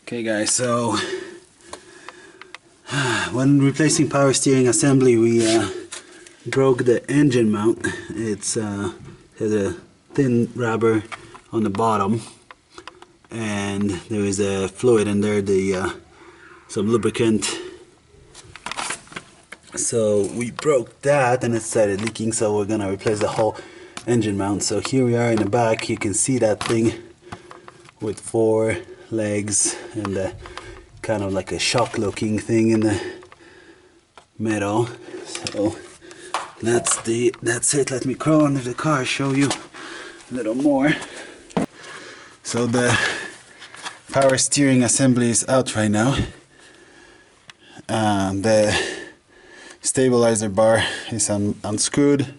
Okay guys, so when replacing power steering assembly we broke the engine mount. It's has a thin rubber on the bottom and there is a fluid in there, some lubricant. So we broke that and it started leaking, so we're gonna replace the whole engine mount. So here we are in the back. You can see that thing with 4 legs and kind of like a shock looking thing in the middle. So that's it. Let me crawl under the car, show you a little more. So the power steering assembly is out right now. The stabilizer bar is unscrewed.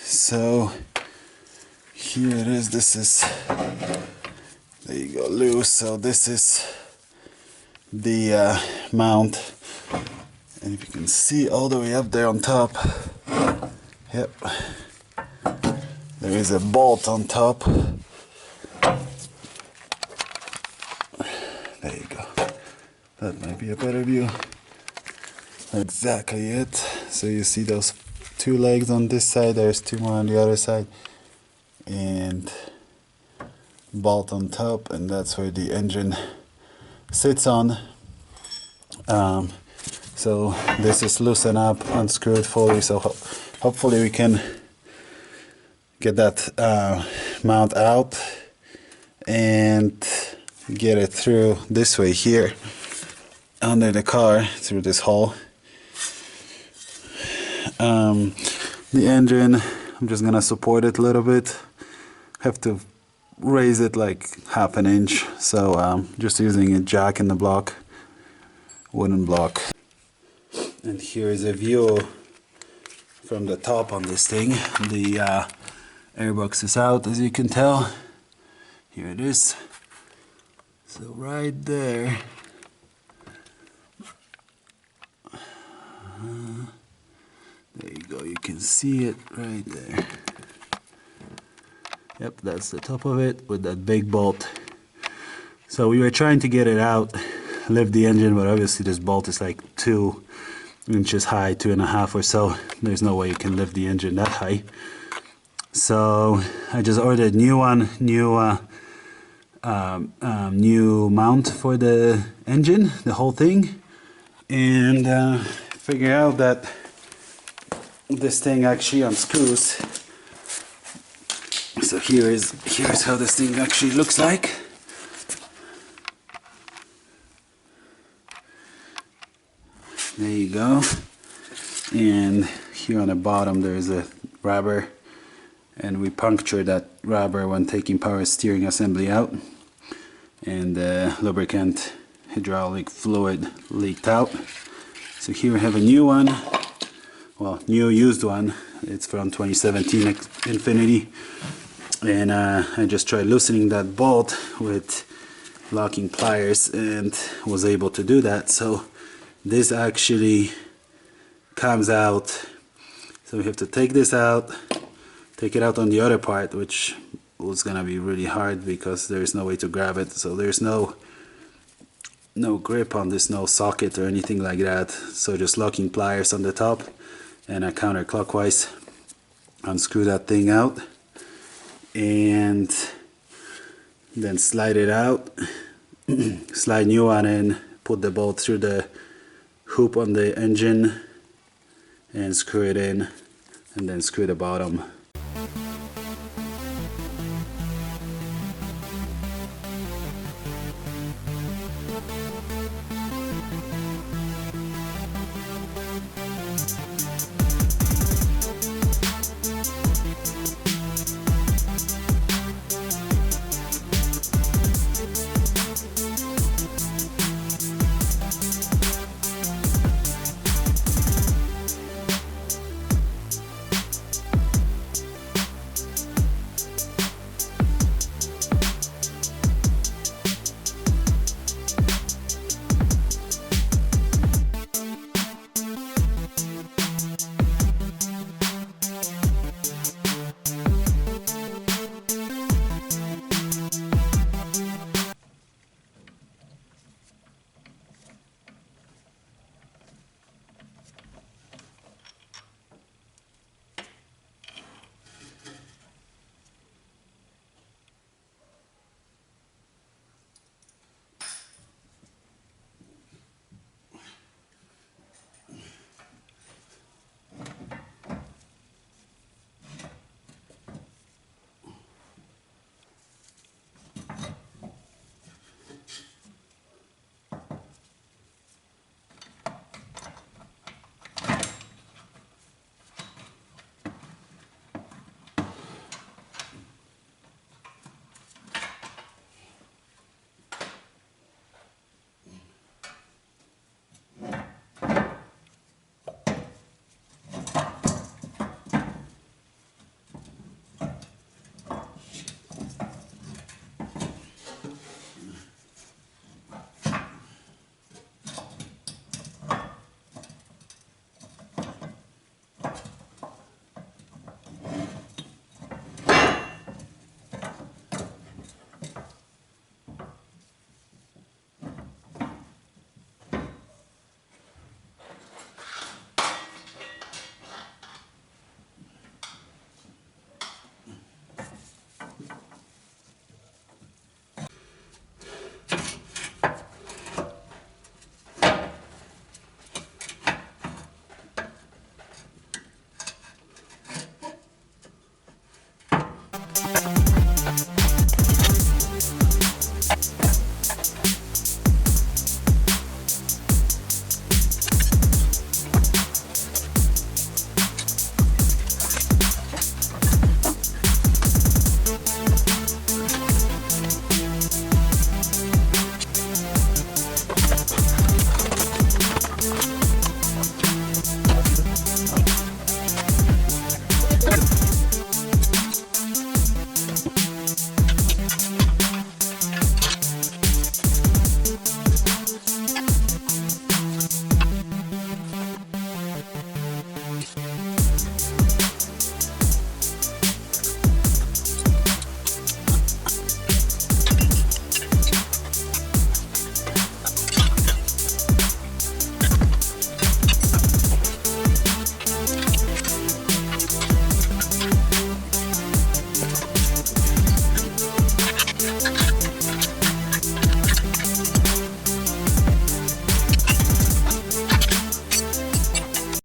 So here it is. This is, there you go, loose. So this is the mount, and if you can see all the way up there on top, yep, there is a bolt on top. There you go. That might be a better view. Exactly it. So you see those 2 legs on this side, there's 2 more on the other side, and bolt on top, and that's where the engine sits on. So this is loosened up, unscrewed fully, so hopefully we can get that mount out and get it through this way here under the car, through this hole. The engine, I'm just gonna support it a little bit. Have to raise it like half an inch, so just using a jack in the block, wooden block. And here is a view from the top on this thing. The airbox is out, as you can tell. Here it is. So right there, there you go, you can see it right there. Yep, that's the top of it with that big bolt. So we were trying to get it out, lift the engine, but obviously this bolt is like 2 inches high, 2.5 or so. There's no way you can lift the engine that high. So I just ordered new mount for the engine, the whole thing, and figure out that this thing actually unscrews. So here's how this thing actually looks like. There you go. And here on the bottom there is a rubber, and we punctured that rubber when taking power steering assembly out, and the lubricant hydraulic fluid leaked out. So here we have a new one, well, new used one. It's from 2017 Infiniti, and I just tried loosening that bolt with locking pliers and was able to do that. So this actually comes out, so we have to take this out, take it out on the other part, which was gonna be really hard because there's no way to grab it. So there's no grip on this, no socket or anything like that. So just locking pliers on the top, and I counterclockwise unscrew that thing out and then slide it out, slide new one in, put the bolt through the hoop on the engine and screw it in, and then screw the bottom